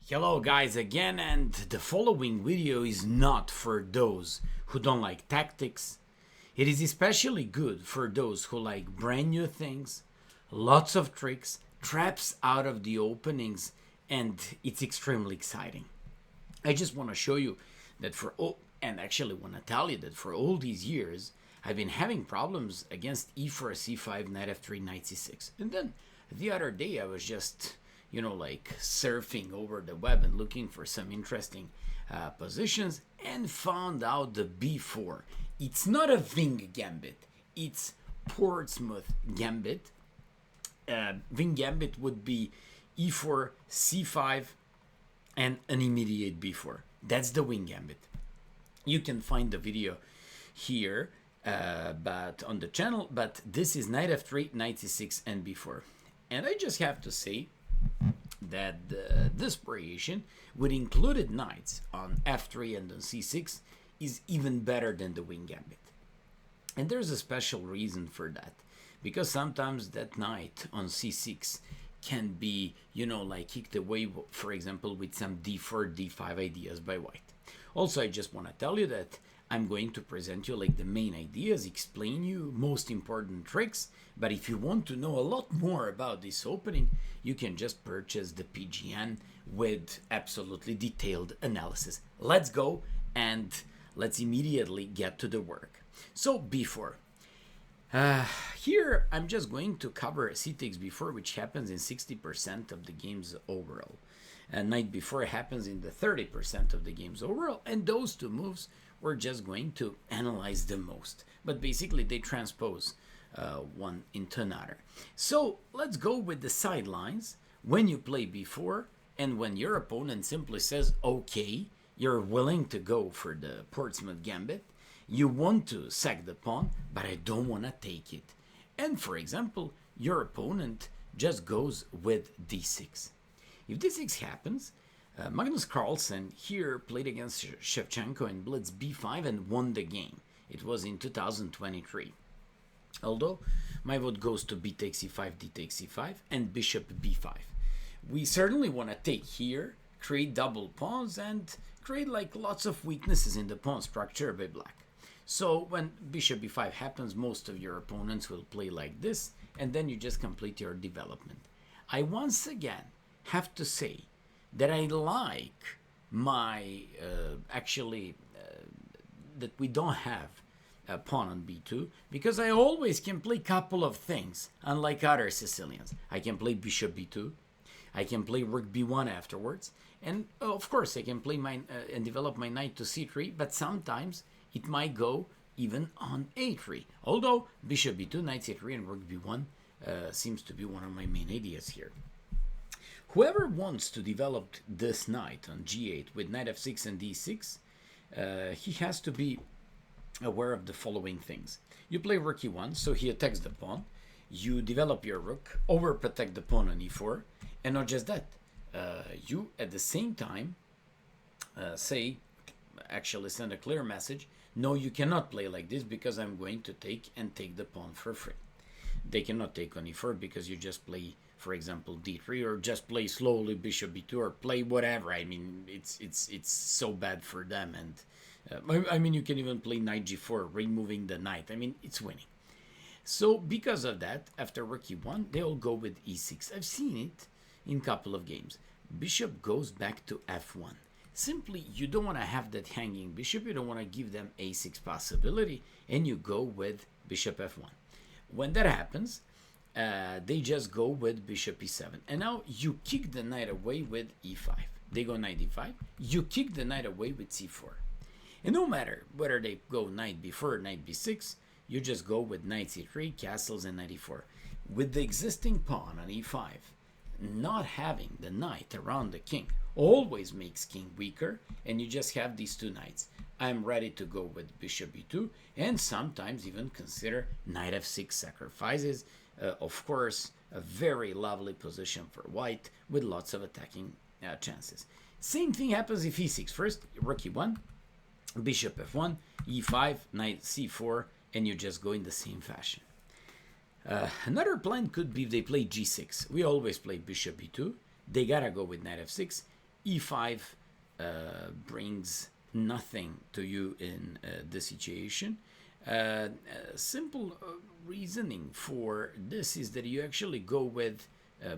Hello guys again, and the following video is not for those who don't like tactics. It is especially good for those who like brand new things, lots of tricks, traps out of the openings, and it's extremely exciting. I just want to show you that and actually want to tell you that for all these years, I've been having problems against e4, c5, knight f3, knight c6. And then the other day I was just like surfing over the web and looking for some interesting positions and found out the b4. It's not a Ving Gambit, it's Portsmouth Gambit. Ving Gambit would be e4, c5, and an immediate b4. That's the Ving Gambit. You can find the video here, but on the channel. But this is knight f3, knight c6, and b4. And I just have to say that this variation with included knights on f3 and on c6 is even better than the Ving Gambit. And there's a special reason for that, because sometimes that knight on c6 can be, kicked away, for example, with some d4, d5 ideas by white. Also, I just want to tell you that I'm going to present you the main ideas, explain you most important tricks, but if you want to know a lot more about this opening, you can just purchase the PGN with absolutely detailed analysis. Let's go and let's immediately get to the work. So b4. Here I'm just going to cover c takes b4, which happens in 60% of the games overall. And knight b4 happens in the 30% of the games overall, and those two moves we're just going to analyze the most. But basically they transpose one into another. So let's go with the sidelines. When you play b4 and when your opponent simply says, okay, you're willing to go for the Portsmouth Gambit, you want to sack the pawn, but I don't want to take it. And for example, your opponent just goes with d6. If d6 happens, Magnus Carlsen here played against Shevchenko in Blitz b5 and won the game. It was in 2023. Although my vote goes to b takes c5, d takes c5, and bishop b5. We certainly want to take here, create double pawns, and create lots of weaknesses in the pawn structure by black. So when bishop b5 happens, most of your opponents will play like this, and then you just complete your development. I once again have to say that I like my that we don't have a pawn on b2, because I always can play couple of things, unlike other Sicilians. I can play bishop b2, I can play rook b1 afterwards, and of course I can play and develop my knight to c3, but sometimes it might go even on a3. Although bishop b2, knight c3, and rook b1 seems to be one of my main ideas here. Whoever wants to develop this knight on g8 with knight f6 and d6, he has to be aware of the following things. You play rook e1, so he attacks the pawn. You develop your rook, overprotect the pawn on e4, and not just that. You, at the same time, send a clear message. No, you cannot play like this, because I'm going to take the pawn for free. They cannot take on e4 because you just play, for example, d3, or just play slowly bishop b2, or play whatever. I mean, it's so bad for them. And you can even play knight g4, removing the knight. I mean, it's winning. So because of that, after rook e1, they'll go with e6. I've seen it in a couple of games. Bishop goes back to f1. Simply, you don't want to have that hanging bishop. You don't want to give them a6 possibility, and you go with bishop f1. When that happens, they just go with bishop e7. And now you kick the knight away with e5. They go knight e5. You kick the knight away with c4. And no matter whether they go knight b4 or knight b6, you just go with knight c3, castles, and knight e4. With the existing pawn on e5, not having the knight around the king always makes king weaker, and you just have these two knights. I'm ready to go with bishop b2, and sometimes even consider knight f6 sacrifices. Of course, a very lovely position for white with lots of attacking chances. Same thing happens if e6. First, rook e1, bishop f1, e5, knight c4, and you just go in the same fashion. Another plan could be if they play g6. We always play bishop b2. They gotta go with knight f6. e5 brings nothing to you in this situation. Simple reasoning for this is that you actually go with,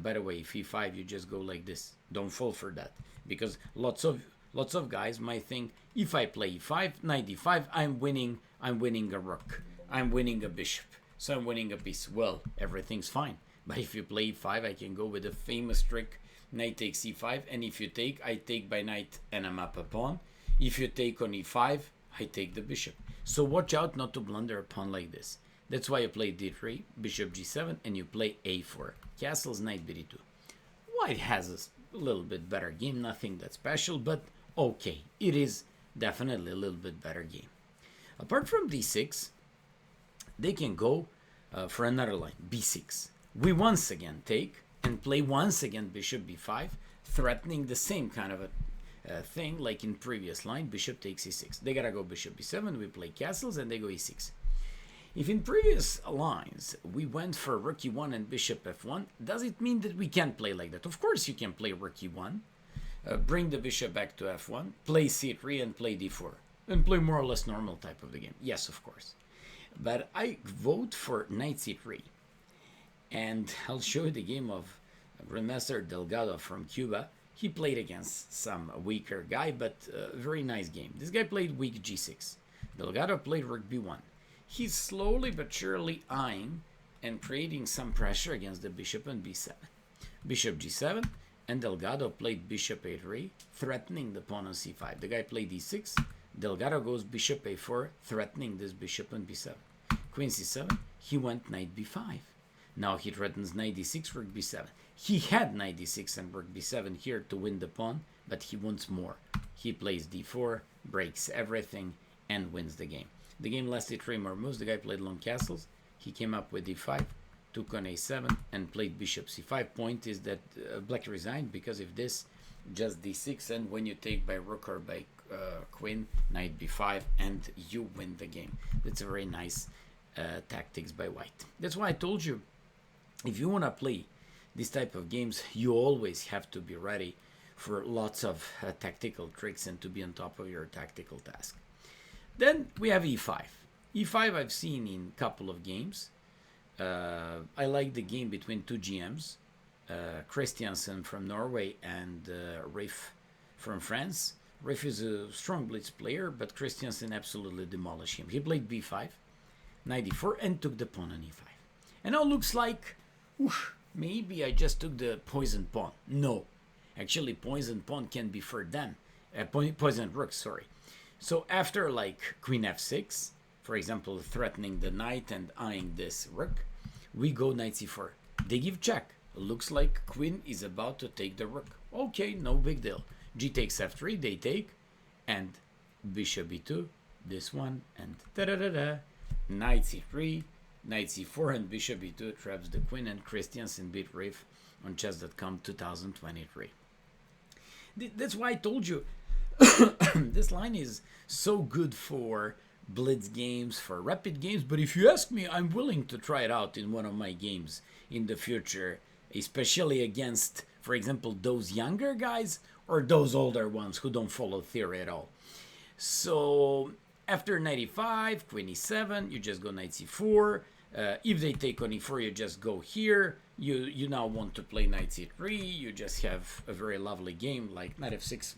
by the way, if e5, you just go like this. Don't fall for that, because lots of guys might think, if I play e5, knight e5, I'm winning a rook, I'm winning a bishop, so I'm winning a piece. Well, everything's fine. But if you play e5, I can go with the famous trick, knight takes e5, and if you take, I take by knight and I'm up a pawn. If you take on e5, I take the bishop. So watch out not to blunder a pawn like this. That's why you play d3, bishop g7, and you play a4. Castles, knight b2. White has a little bit better game, nothing that special, but okay, it is definitely a little bit better game. Apart from d6, they can go for another line, b6. We once again take and play once again bishop b5, threatening the same kind of a thing like in previous line, bishop takes e6. They gotta go bishop b7, we play castles, and they go e6. If in previous lines we went for rook e1 and bishop f1, does it mean that we can't play like that? Of course you can play rook e1, bring the bishop back to f1, play c3 and play d4, and play more or less normal type of the game. Yes, of course. But I vote for knight c3, and I'll show you the game of Grandmaster Delgado from Cuba. He played against some weaker guy, but very nice game. This guy played weak g6. Delgado played rook b1. He's slowly but surely eyeing and creating some pressure against the bishop on b7. Bishop g7, and Delgado played bishop a3, threatening the pawn on c5. The guy played e6. Delgado goes bishop a4, threatening this bishop on b7. Queen c7, he went knight b5. Now he threatens knight d6, rook b7. He had knight d6 and rook b7 here to win the pawn, but he wants more. He plays d4, breaks everything, and wins the game. The game lasted 3 more moves. The guy played long castles. He came up with d5, took on a7, and played bishop c5. Point is that black resigned, because if this, just d6, and when you take by rook or by queen, knight b5, and you win the game. That's a very nice tactics by white. That's why I told you, if you want to play this type of games, you always have to be ready for lots of tactical tricks and to be on top of your tactical task. Then we have e5. e5 I've seen in a couple of games. I like the game between two GMs, Christiansen from Norway and Riff from France. Riff is a strong blitz player, but Christiansen absolutely demolished him. He played b5, knight e4, and took the pawn on e5. And now looks like, maybe I just took the poisoned pawn. No, actually poisoned pawn can be for them. Poisoned rook, sorry. So after like queen f6, for example, threatening the knight and eyeing this rook, we go knight c4. They give check. Looks like queen is about to take the rook. Okay, no big deal. G takes f3, they take, and bishop b2, this one, and da-da-da-da. Knight c3, knight c4, and bishop b2 traps the queen, and Christiansen beat Riff on chess.com 2023. That's why I told you this line is so good for blitz games, for rapid games, but if you ask me, I'm willing to try it out in one of my games in the future, especially against, for example, those younger guys or those older ones who don't follow theory at all. So after knight e5, queen e7, you just go knight c4. If they take on e4, you just go here. You now want to play knight c3. You just have a very lovely game like knight f6,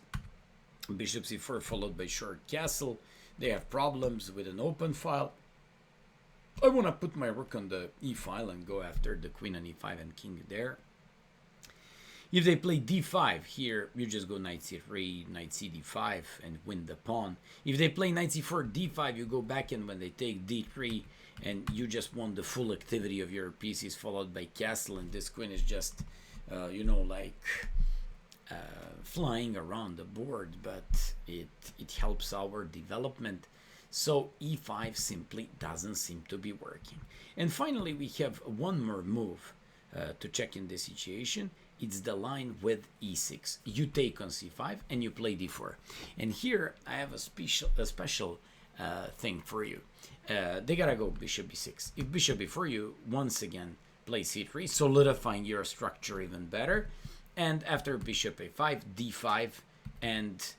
bishop c4 followed by short castle. They have problems with an open file. I want to put my rook on the e file and go after the queen on e5 and king there. If they play d5 here, you just go knight c3, knight c d5 and win the pawn. If they play knight c4, d5, you go back in when they take d3 and you just want the full activity of your pieces followed by castle, and this queen is just, flying around the board, but it helps our development. So e5 simply doesn't seem to be working. And finally, we have one more move to check in this situation. It's the line with e6. You take on c5 and you play d4. And here I have a special thing for you. They gotta go bishop b6. If bishop b4, you once again play c3, solidifying your structure even better. And after bishop a5, d5, and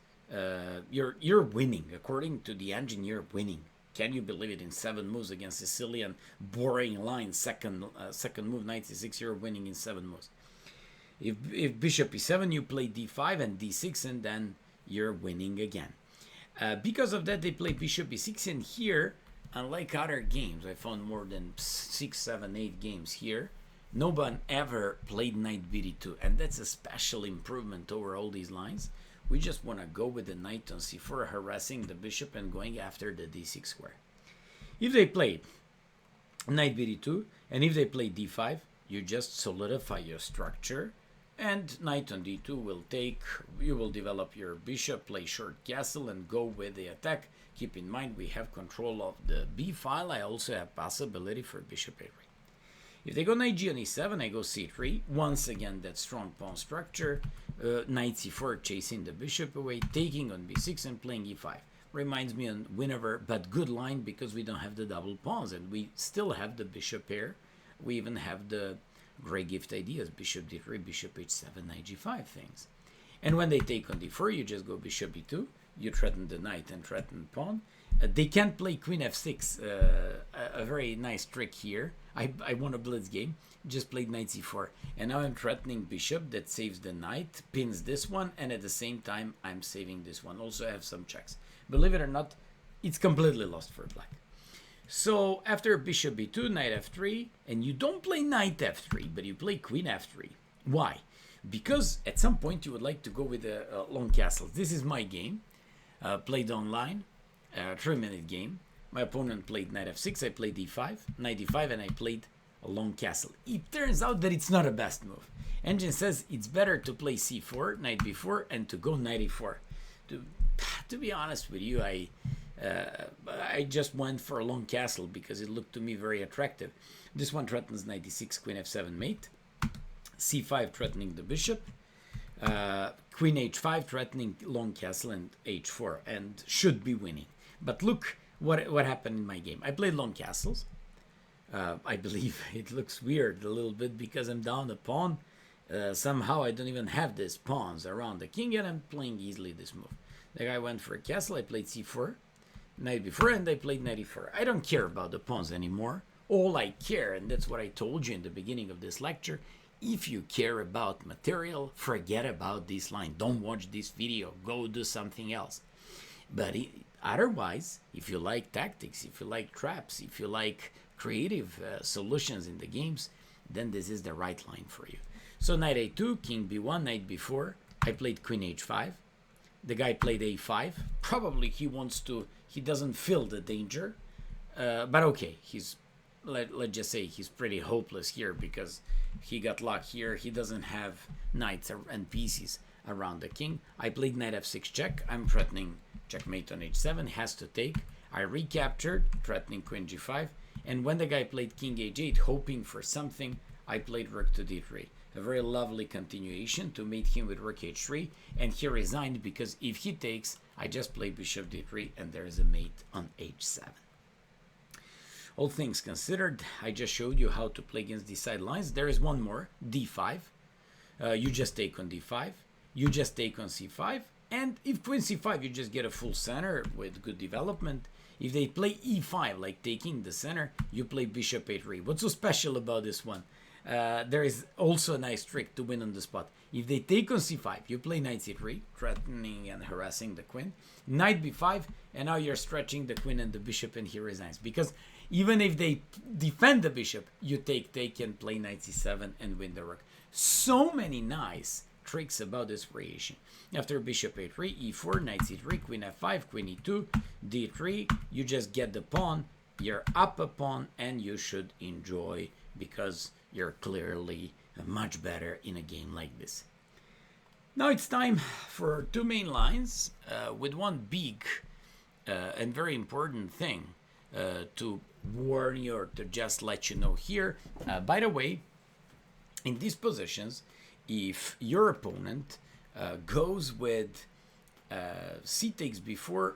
you're winning. According to the engine, you're winning. Can you believe it? In 7 moves against Sicilian, boring line, second move, knight c6, you're winning in 7 moves. If bishop e7, you play d5 and d6, and then you're winning again. Because of that, they play bishop e6, and here, unlike other games, I found more than 6, 7, 8 games here, no one ever played knight bd2, and that's a special improvement over all these lines. We just want to go with the knight on c4, harassing the bishop and going after the d6 square. If they play knight bd2, and if they play d5, you just solidify your structure, and knight on d2 will take, you will develop your bishop, play short castle, and go with the attack. Keep in mind, we have control of the b file. I also have possibility for bishop a3. If they go knight g on e7, I go c3. Once again, that strong pawn structure. Knight c4, chasing the bishop away, taking on b6 and playing e5. Reminds me on Whenever, but good line because we don't have the double pawns and we still have the bishop pair. We even have the great gift ideas, bishop d3, bishop h7, knight g5 things. And when they take on d4, you just go bishop e2. You threaten the knight and threaten the pawn. They can't play queen f6, a very nice trick here. I won a blitz game, just played knight c4. And now I'm threatening bishop that saves the knight, pins this one, and at the same time I'm saving this one. Also I have some checks. Believe it or not, it's completely lost for black. So after bishop b2, knight f3, and you don't play knight f3, but you play queen f3. Why? Because at some point you would like to go with a long castle. This is my game, played online, 3-minute game. My opponent played knight f6, I played d5, knight d5, and I played a long castle. It turns out that it's not a best move. Engine says it's better to play c4, knight b4, and to go knight e4. To be honest with you, I just went for a long castle because it looked to me very attractive. This one threatens knight d6, queen f7 mate, c5 threatening the bishop, queen h5 threatening long castle, and h4, and should be winning. But look what happened in my game. I played long castles. I believe it looks weird a little bit because I'm down a pawn. Somehow I don't even have these pawns around the king, and I'm playing easily this move. The guy went for a castle, I played c4, knight b4, and I played knight e4. I don't care about the pawns anymore. All I care, and that's what I told you in the beginning of this lecture, if you care about material, forget about this line. Don't watch this video. Go do something else. But otherwise, if you like tactics, if you like traps, if you like creative solutions in the games, then this is the right line for you. So knight a2, king b1, knight b4. I played queen h5. The guy played a5. Probably he doesn't feel the danger. But okay, let's just say he's pretty hopeless here because he got locked here. He doesn't have knights and pieces around the king. I played knight f6 check. I'm threatening checkmate on h7, has to take. I recaptured, threatening queen g5. And when the guy played king h8, hoping for something, I played rook to d3. A very lovely continuation to mate him with rook h3. And he resigned because if he takes, I just play bishop d3 and there is a mate on h7. All things considered, I just showed you how to play against these side lines. There is one more, d5. You just take on d5. You just take on c5. And if queen c5, you just get a full center with good development. If they play e5, like taking the center, you play bishop a3. What's so special about this one? There is also a nice trick to win on the spot. If they take on c5, you play knight c3, threatening and harassing the queen. Knight b5, and now you're stretching the queen and the bishop, and he resigns. Because even if they defend the bishop, you take, and play knight c7 and win the rook. So many nice tricks about this variation. After bishop a3, e4, knight c3, queen f5, queen e2, d3, you just get the pawn, you're up a pawn, and you should enjoy because you're clearly much better in a game like this. Now it's time for two main lines with one big and very important thing to warn you or to just let you know here. By the way, in these positions, if your opponent goes with c takes before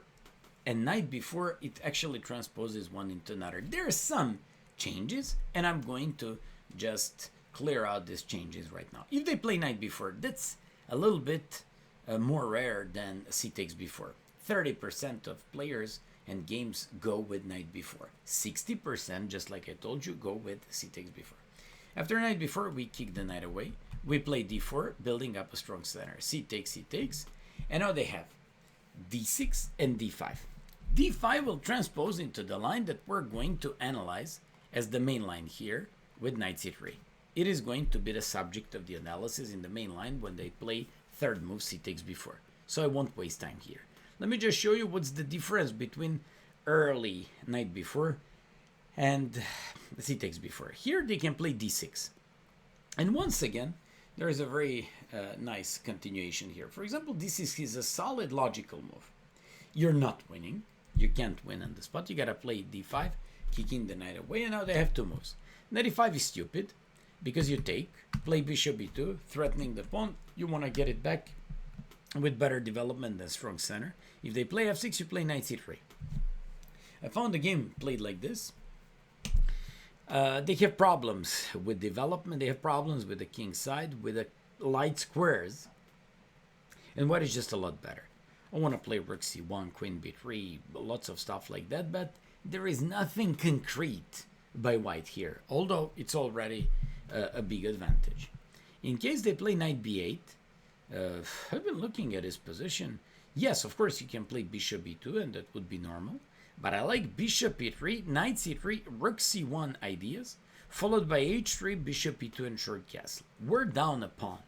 and knight before, it actually transposes one into another. There are some changes, and I'm going to just clear out these changes right now. If they play knight b4, that's a little bit more rare than c takes b4. 30% of players and games go with knight b4. 60%, just like I told you, go with c takes b4. After knight b4, we kick the knight away. We play d4, building up a strong center. C takes, and now they have d6 and d5. d5 will transpose into the line that we're going to analyze as the main line here with knight c3. It is going to be the subject of the analysis in the main line when they play third move c takes b4. So I won't waste time here. Let me just show you what's the difference between early knight b4 and c takes b4. Here they can play d6. And once again, there is a very nice continuation here. For example, d6 is a solid logical move. You're not winning. You can't win on the spot. You gotta play d5, kicking the knight away, and now they have two moves. Knight e5 is stupid because you take, play bishop b2, threatening the pawn. You want to get it back with better development than strong center. If they play f6, you play knight c3. I found the game played like this. They have problems with development. They have problems with the king side, with the light squares. And white is just a lot better. I want to play rook c1, queen b3, lots of stuff like that, but there is nothing concrete by white here, although it's already a big advantage. In case they play knight b8, I've been looking at his position. Yes, of course you can play bishop b2, and that would be normal. But I like bishop e3, knight c3, rook c1 ideas, followed by h3, bishop e2, and short castle. We're down a pawn.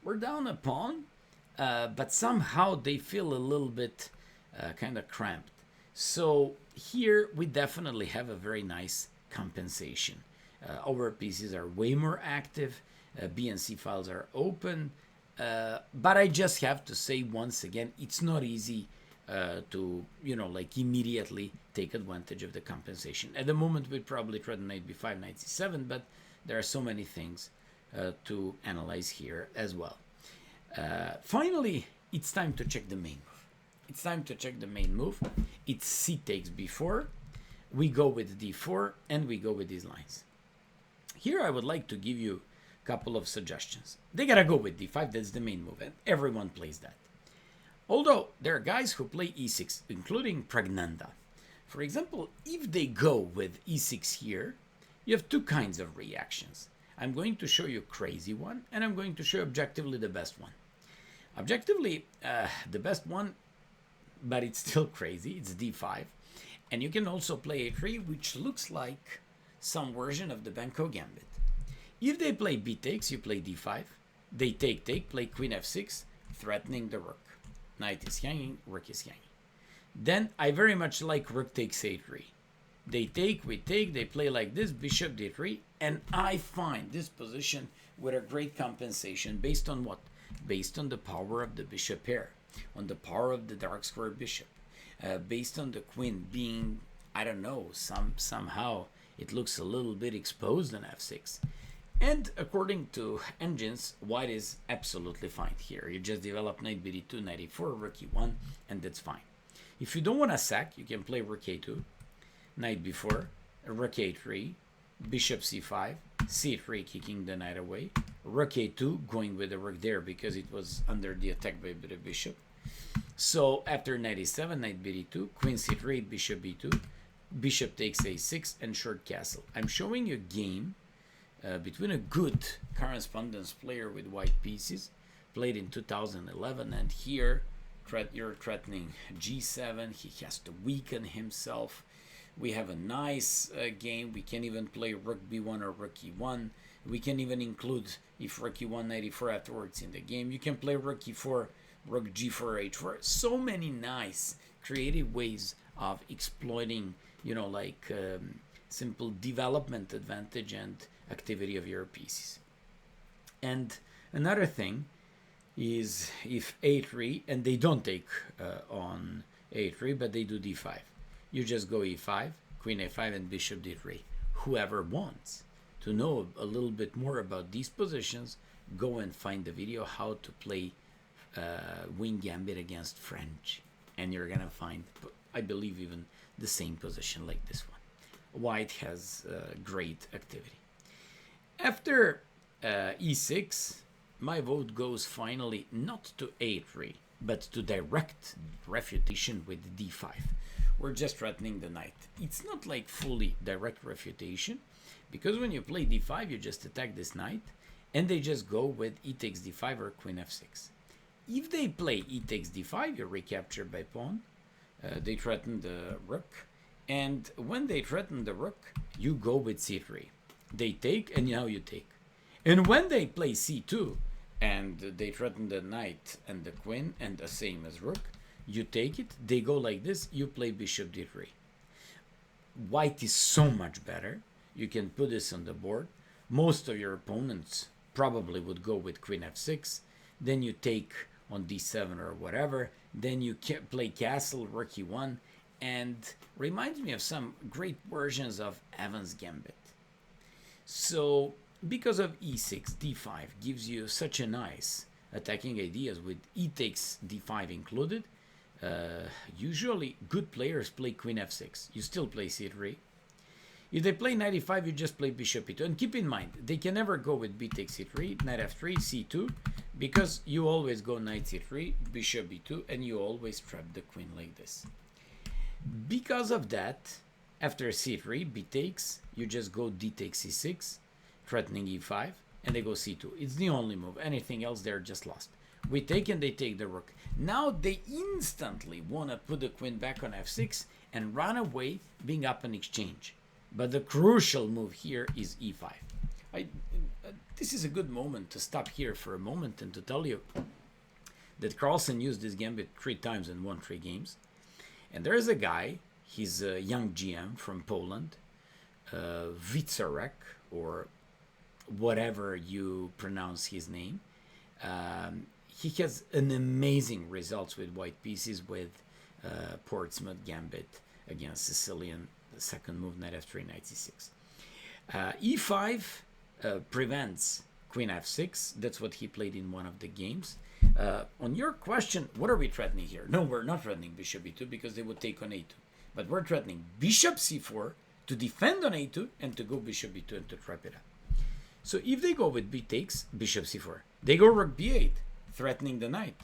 We're down a pawn, but somehow they feel a little bit kind of cramped. So here we definitely have a very nice compensation. Our pieces are way more active. B and C files are open. But I just have to say once again, it's not easy to, like immediately take advantage of the compensation. At the moment, we'd probably try knight b5, knight c7, but there are so many things to analyze here as well. Finally, it's time to check the main move. It's time to check the main move. It's c takes b4. We go with d4, and we go with these lines. Here I would like to give you a couple of suggestions. They gotta go with d5, that's the main move, and everyone plays that. Although there are guys who play e6, including Pragnanda. For example, if they go with e6 here, you have two kinds of reactions. I'm going to show you a crazy one, and I'm going to show you objectively the best one. Objectively, the best one, but it's still crazy, it's d5. And you can also play a3, which looks like some version of the Benko Gambit. If they play b takes, you play d5. They take, play queen f6, threatening the rook. Knight is hanging, rook is hanging. Then I very much like rook takes a3. They take, we take, they play like this, bishop d3, and I find this position with a great compensation based on what? Based on the power of the bishop pair, on the power of the dark square bishop, based on the queen being, I don't know, somehow it looks a little bit exposed on f6. And according to engines, white is absolutely fine here. You just develop knight bd2, knight e4, rook e1, and that's fine. If you don't want to sack, you can play rook a2, knight b4, rook a3, bishop c5, c3 kicking the knight away, rook a2 going with the rook there because it was under the attack by the bishop. So after knight e7, knight bd2, queen c3, bishop b2, bishop takes a6, and short castle. I'm showing you a game between a good correspondence player with white pieces, played in 2011, and here you're threatening g7. He has to weaken himself. We have a nice game. We can even play rook b1 or rook e1. We can even include, if rook e1, knight e4 afterwards in the game. You can play rook e4, rook g4, h4. So many nice creative ways of exploiting, simple development advantage and activity of your pieces. And another thing is if a3, and they don't take on a3, but they do d5. You just go e5, queen a5, and bishop d3. Whoever wants to know a little bit more about these positions, go and find the video how to play win Gambit against French. And you're going to find, I believe, even the same position like this one. White has great activity. After e6, my vote goes finally not to a3, but to direct refutation with d5. We're just threatening the knight. It's not like fully direct refutation, because when you play d5, you just attack this knight, and they just go with e takes d5 or queen f6. If they play e takes d5, you're recaptured by pawn. They threaten the rook, and when they threaten the rook, you go with c3. They take, and now you take. And when they play c2, and they threaten the knight and the queen, and the same as rook, you take it, they go like this, you play bishop d3. White is so much better. You can put this on the board. Most of your opponents probably would go with queen f6. Then you take on d7 or whatever. Then you play castle, rook e1, and reminds me of some great versions of Evans' Gambit. So because of e6, d5 gives you such a nice attacking ideas with e takes d5 included. Usually good players play queen f6. You still play c3. If they play knight e5, you just play bishop e2. And keep in mind, they can never go with b takes c3, knight f3, c2, because you always go knight c3, bishop e2, and you always trap the queen like this. Because of that, after c3, b takes, you just go d takes c6, threatening e5, and they go c2. It's the only move. Anything else, they're just lost. We take and they take the rook. Now they instantly want to put the queen back on f6 and run away, being up an exchange. But the crucial move here is e5. This is a good moment to stop here for a moment and to tell you that Carlsen used this gambit 3 times and won 3 games. And there is a guy, he's a young GM from Poland, Wiczarek, or whatever you pronounce his name. He has an amazing results with white pieces with Portsmouth Gambit against Sicilian. The second move, knight f3, knight c6. e5 prevents queen f6. That's what he played in one of the games. On your question, what are we threatening here? No, we're not threatening bishop e2 because they would take on a2. But we're threatening bishop c4 to defend on a2 and to go bishop e2 and to trap it up. So if they go with b takes, bishop c4. They go rook b8, threatening the knight.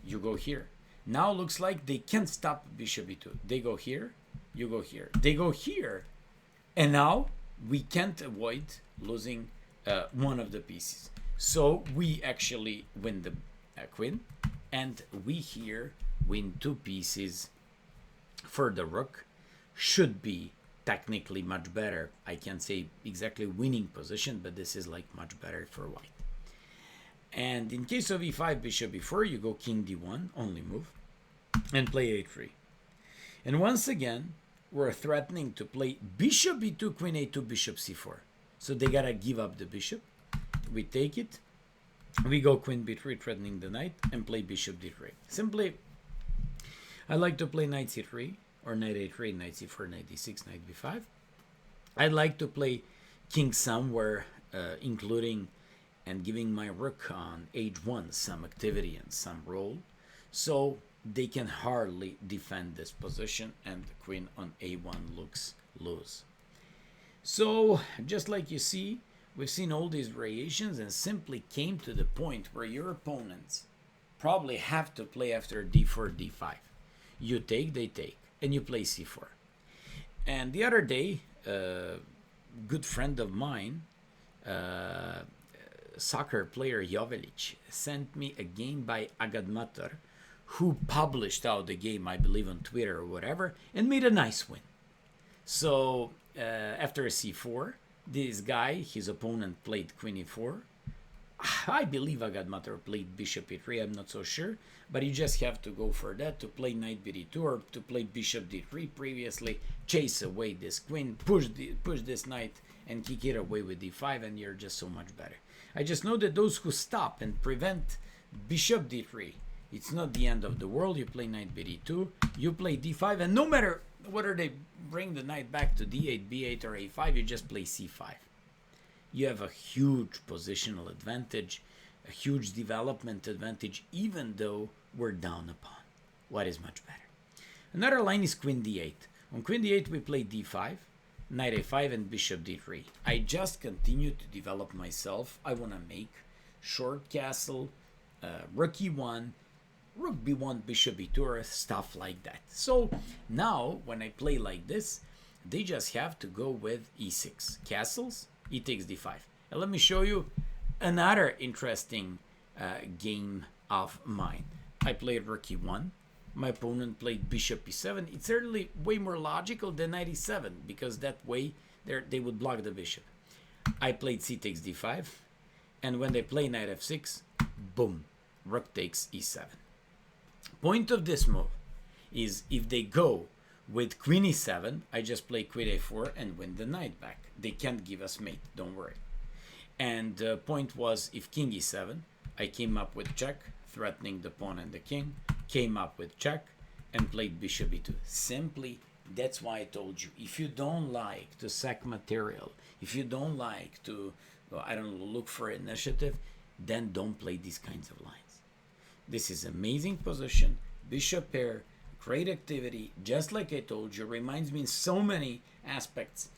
You go here. Now looks like they can't stop bishop e2. They go here, you go here. They go here. And now we can't avoid losing one of the pieces. So we actually win the queen. And we here win 2 pieces for the rook. Should be technically much better. I can't say exactly winning position, but this is like much better for white. And in case of e5, bishop e4, you go king d1, only move, and play a3. And once again, we're threatening to play bishop e2, queen a2, bishop c4. So they gotta give up the bishop. We take it. We go queen b3, threatening the knight, and play bishop d3. Simply, I like to play knight c3, or knight a3, knight c4, knight d6, knight b5. I'd like to play king somewhere, including and giving my rook on h1 some activity and some role. So they can hardly defend this position, and the queen on a1 looks loose. So just like you see, we've seen all these variations and simply came to the point where your opponents probably have to play after d4, d5. You take, they take, and you play c4. And the other day, a good friend of mine, soccer player Jovelic, sent me a game by Agadmator, who published out the game, I believe, on Twitter or whatever, and made a nice win. So after c4, this guy, his opponent, played queen e4. I believe Agadmator played bishop e3, I'm not so sure, but you just have to go for that, to play knight b2 or to play bishop d3 previously, chase away this queen, push this knight and kick it away with d5, and you're just so much better. I just know that those who stop and prevent bishop d3, it's not the end of the world. You play knight b2, you play d5, and no matter whether they bring the knight back to d8, b8, or a5, you just play c5. You have a huge positional advantage, a huge development advantage, even though we're down a pawn. What is much better? Another line is queen d8. On queen d8, we play d5, knight a5 and bishop d3. I just continue to develop myself. I want to make short castle, rook e1, rook b1, bishop b2, or stuff like that. So now when I play like this, they just have to go with e6. Castles, e takes d5. And let me show you another interesting game of mine. I played rook e1. My opponent played bishop e7. It's certainly way more logical than knight e7 because that way they would block the bishop. I played c takes d5. And when they play knight f6, boom, rook takes e7. Point of this move is if they go with queen e7, I just play queen a4 and win the knight back. They can't give us mate, don't worry. And the point was if king e7, I came up with check, threatening the pawn and the king, came up with check, and played bishop e2. Simply, that's why I told you, if you don't like to sack material, if you don't like to, well, I don't know, look for initiative, then don't play these kinds of lines. This is amazing position, bishop pair, great activity, just like I told you, reminds me in so many aspects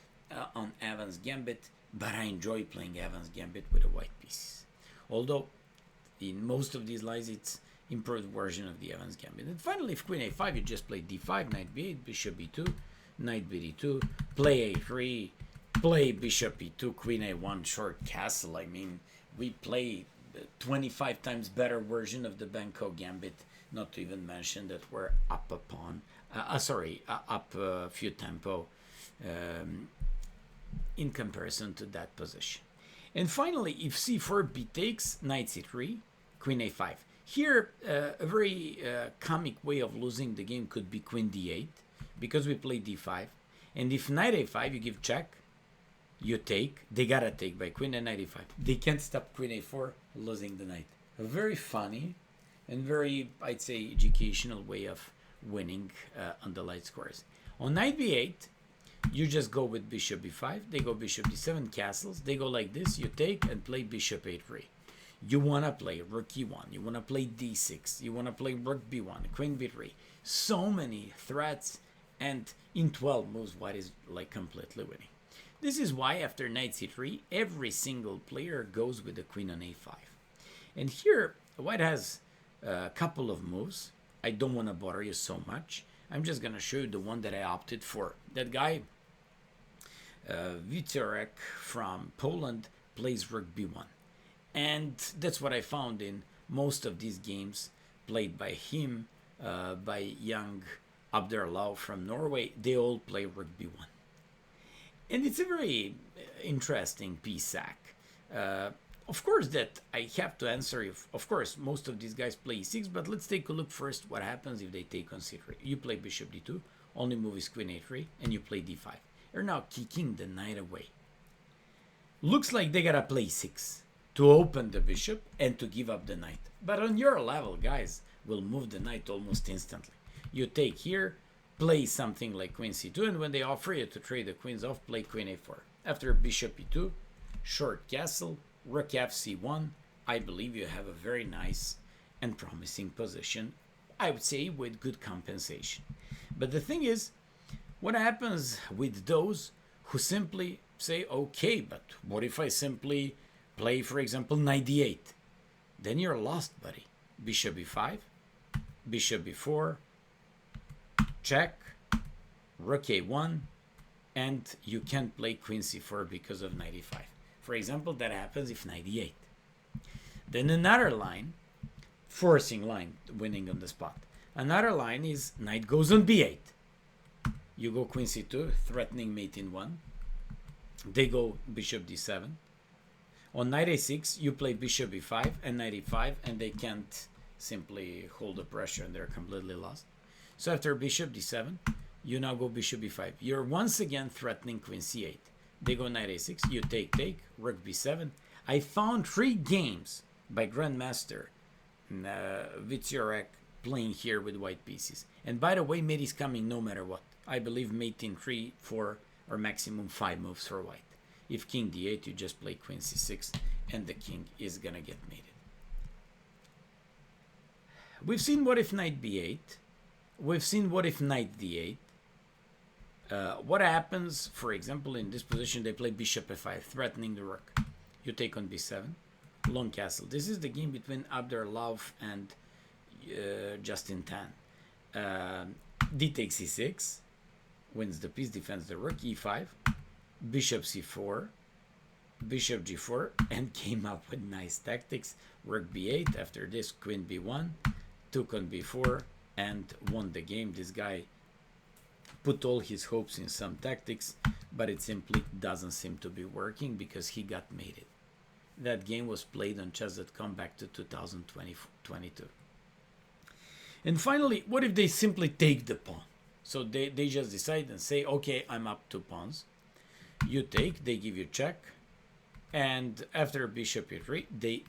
on Evans Gambit, but I enjoy playing Evans Gambit with the white pieces. Although, in most of these lines, it's improved version of the Evans Gambit. And finally, if queen a5, you just play d5, knight b8, bishop b2, knight bd2, play a3, play bishop e2, queen a1, short castle. I mean, we play 25 times better version of the Bangkok Gambit, not to even mention that we're up a pawn, up a few tempo in comparison to that position. And finally, if c4 b takes, knight c3, queen a5. Here, a very comic way of losing the game could be queen d8, because we play d5. And if knight a5, you give check, you take, they gotta take by queen and knight e5. They can't stop queen a4, losing the knight. A very funny and very, I'd say, educational way of winning on the light squares. On knight b8, you just go with bishop b5, they go bishop d7, castles, they go like this, you take and play bishop a3. You want to play rook e1, you want to play d6, you want to play rook b1, queen b3. So many threats, and in 12 moves, white is like completely winning. This is why after knight c3, every single player goes with the queen on a5. And here, white has a couple of moves. I don't want to bother you so much. I'm just going to show you the one that I opted for. That guy, Wieczorek from Poland, plays rook b1. And that's what I found in most of these games played by him, by young Abderlau from Norway. They all play rook b1. And it's a very interesting piece sack. Of course that I have to answer if, of course, most of these guys play e6, but let's take a look first what happens if they take on c3. You play bishop d2, only move is queen a3, and you play d5. You're now kicking the knight away. Looks like they gotta play 6 to open the bishop and to give up the knight. But on your level, guys, will move the knight almost instantly. You take here, play something like queen c2, and when they offer you to trade the queens off, play queen a4. After bishop e2, short castle, rook f c1, I believe you have a very nice and promising position, I would say with good compensation. But the thing is, what happens with those who simply say, okay, but what if I simply play, for example, knight d8? Then you're lost, buddy. Bishop e5, bishop e4, check, rook a1, and you can't play queen c4 because of knight e5. For example, that happens if knight e8. Then another line, forcing line, winning on the spot. Another line is knight goes on b8. You go queen c2, threatening mate in 1. They go bishop d7. On knight a6, you play bishop e5 and knight e5, and they can't simply hold the pressure and they're completely lost. So after bishop d7, you now go bishop e5. You're once again threatening queen c8. They go knight a6, you take, rook b7. I found 3 games by Grandmaster Wieczorek playing here with white pieces. And by the way, mate is coming no matter what. I believe mate in 3, 4, or maximum 5 moves for white. If king d8, you just play queen c6, and the king is gonna get mated. We've seen what if knight b8. We've seen what if knight d8. What happens, for example, in this position, they play bishop f5, threatening the rook. You take on b7, long castle. This is the game between Abderlauf and Justin Tan. D takes e6, wins the piece, defends the rook, e5, bishop c4, bishop g4, and came up with nice tactics. Rook b8, after this, queen b1, took on b4, and won the game. This guy put all his hopes in some tactics, but it simply doesn't seem to be working because he got mated. That game was played on chess.com back to 2022. And finally, what if they simply take the pawn? So they just decide and say, okay, I'm up 2 pawns. You take, they give you check. And after bishop e3, they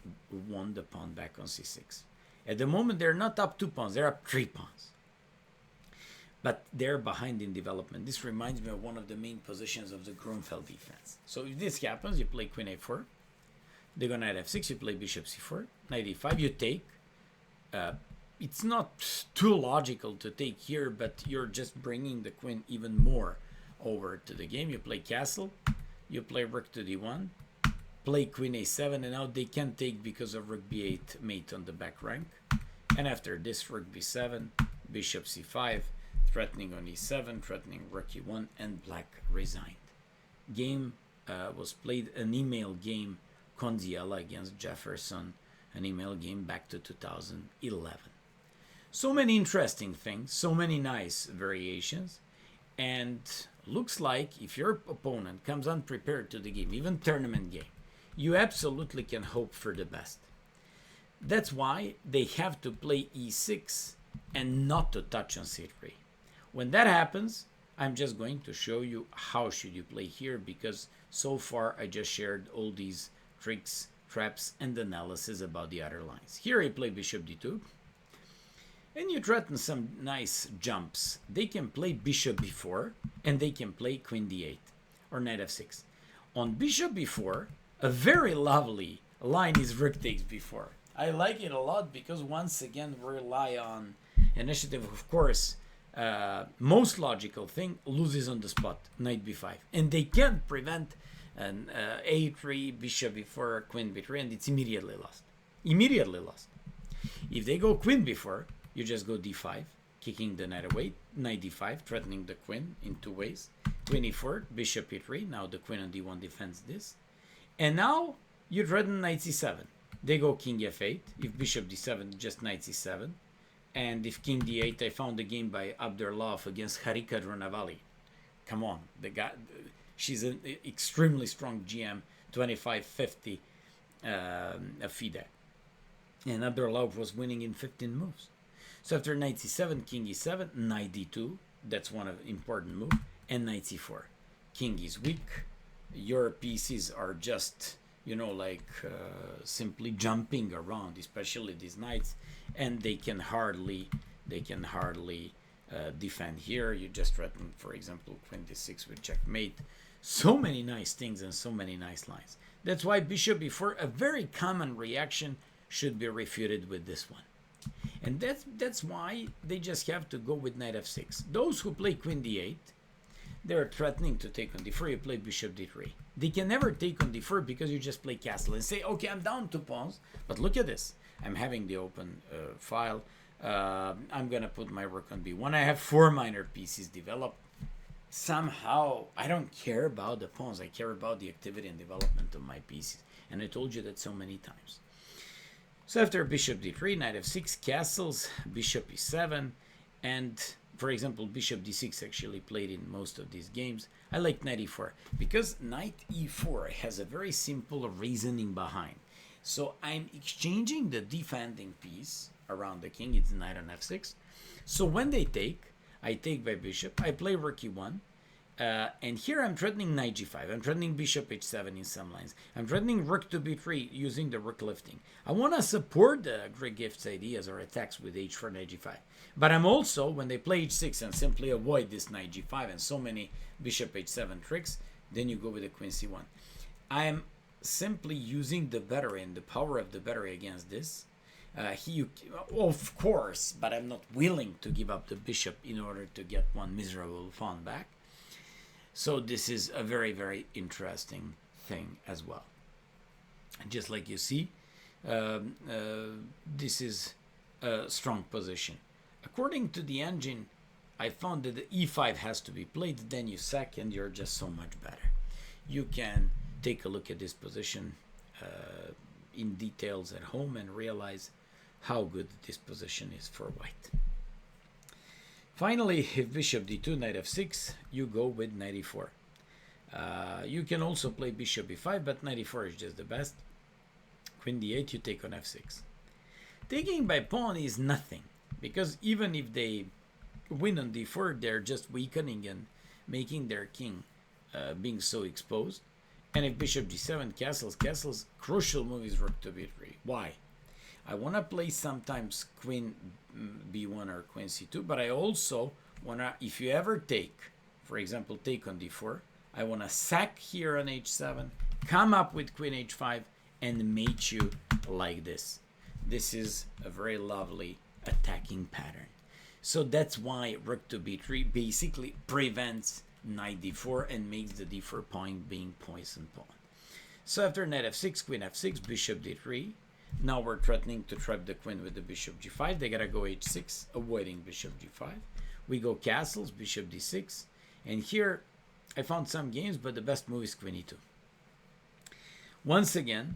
won the pawn back on c6. At the moment, they're not up 2 pawns, they're up 3 pawns. But they're behind in development. This reminds me of one of the main positions of the Grunfeld defense. So if this happens, you play queen a4. They go knight f6, you play bishop c4. Knight e5, you take. It's not too logical to take here, but you're just bringing the queen even more over to the game. You play castle, you play rook to d1, play queen a7, and now they can't take because of rook b8 mate on the back rank. And after this, rook b7, bishop c5, threatening on e7, threatening rook e1, and black resigned. Game was played, an email game, Condiella against Jefferson, an email game back to 2011. So many interesting things, so many nice variations, and looks like if your opponent comes unprepared to the game, even tournament game, you absolutely can hope for the best. That's why they have to play e6 and not to touch on c3. When that happens, I'm just going to show you how should you play here, because so far I just shared all these tricks, traps, and analysis about the other lines. Here I play bishop d2, and you threaten some nice jumps. They can play bishop b4, and they can play queen d8 or knight f6. On bishop b4, a very lovely line is rook takes b4. I like it a lot because once again we rely on initiative. Of course, most logical thing, loses on the spot, knight b5, and they can't prevent an a3, bishop b4, queen b3, and it's immediately lost. Immediately lost. If they go queen b4, you just go d5, kicking the knight away, knight d5, threatening the queen in 2 ways, queen e4, bishop e3, now the queen on d1 defends this, and now you threaten knight c7. They go king f8, if bishop d7, just knight c7, and if king d8, I found a game by Abderlauf against Harika Drunavali. Come on, the guy, she's an extremely strong GM, 25-50 FIDE. And Abderlauf was winning in 15 moves. So after knight c7, king e7, knight d2, that's one of the important move, and knight c4. King is weak. Your pieces are just, you know, like simply jumping around, especially these knights, and they can hardly defend here. You just threaten, for example, queen d6 with checkmate. So many nice things and so many nice lines. That's why bishop b4, a very common reaction, should be refuted with this one. And that's why they just have to go with knight f6. Those who play queen d8, they're threatening to take on d4. You play bishop d3. They can never take on d4 because you just play castle and say, okay, I'm down 2 pawns, but look at this. I'm having the open file. I'm going to put my rook on b1. I have 4 minor pieces developed. Somehow, I don't care about the pawns. I care about the activity and development of my pieces. And I told you that so many times. So after bishop d3, knight f6, castles, bishop e7, and for example, bishop d6 actually played in most of these games. I like knight e4 because knight e4 has a very simple reasoning behind. So I'm exchanging the defending piece around the king. It's knight on f6. So when they take, I take by bishop. I play rook e1. And here I'm threatening knight g5. I'm threatening bishop h7 in some lines. I'm threatening rook to b3 using the rook lifting. I want to support the Greg Gift's ideas or attacks with h4, knight g5. But I'm also, when they play h6 and simply avoid this knight g5 and so many bishop h7 tricks, then you go with the queen c1. I am simply using the battery and the power of the battery against this. Of course, but I'm not willing to give up the bishop in order to get one miserable pawn back. So this is a very, very interesting thing as well. And just like you see, this is a strong position. According to the engine, I found that the e5 has to be played, then you sack and you're just so much better. You can take a look at this position in details at home and realize how good this position is for white. Finally, if bishop d2, knight f6, you go with knight e4. You can also play bishop e5, but knight e4 is just the best. Queen d8, you take on f6. Taking by pawn is nothing, because even if they win on d4, they're just weakening and making their king being so exposed. And if bishop g7, castles, crucial move is rook to b3. Why? I want to play sometimes queen b1 or queen c2, but I also want to, if you ever take, for example, take on d4, I want to sack here on h7, come up with queen h5, and mate you like this. This is a very lovely attacking pattern. So that's why rook to b3 basically prevents knight d4 and makes the d4 point being poison pawn. So after knight f6, queen f6, bishop d3, now we're threatening to trap the queen with the bishop g5. They gotta go h6, avoiding bishop g5. We go castles, bishop d6, and here I found some games, but the best move is queen e2. Once again,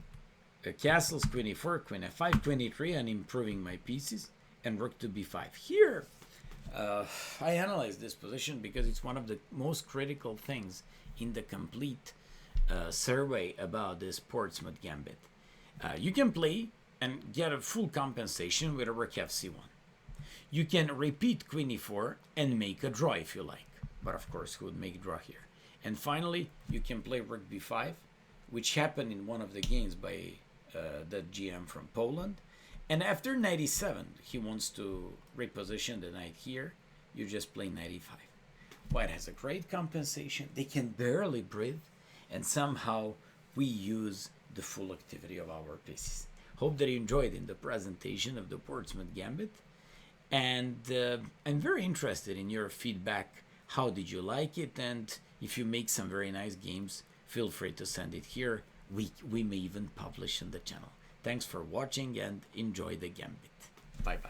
castles, queen e4, queen f5, queen e3, and improving my pieces, and rook to b5. Here, I analyze this position because it's one of the most critical things in the complete survey about this Portsmouth Gambit. You can play and get a full compensation with a rook fc1. You can repeat queen e4 and make a draw if you like, but of course who would make a draw here? And finally, you can play rook b5, which happened in one of the games by the GM from Poland. And after knight e7, he wants to reposition the knight here. You just play knight e5. White has a great compensation. They can barely breathe, and somehow we use the full activity of our pieces. Hope that you enjoyed in the presentation of the Portsmouth Gambit. And I'm very interested in your feedback. How did you like it? And if you make some very nice games, feel free to send it here. We may even publish on the channel. Thanks for watching and enjoy the Gambit. Bye-bye.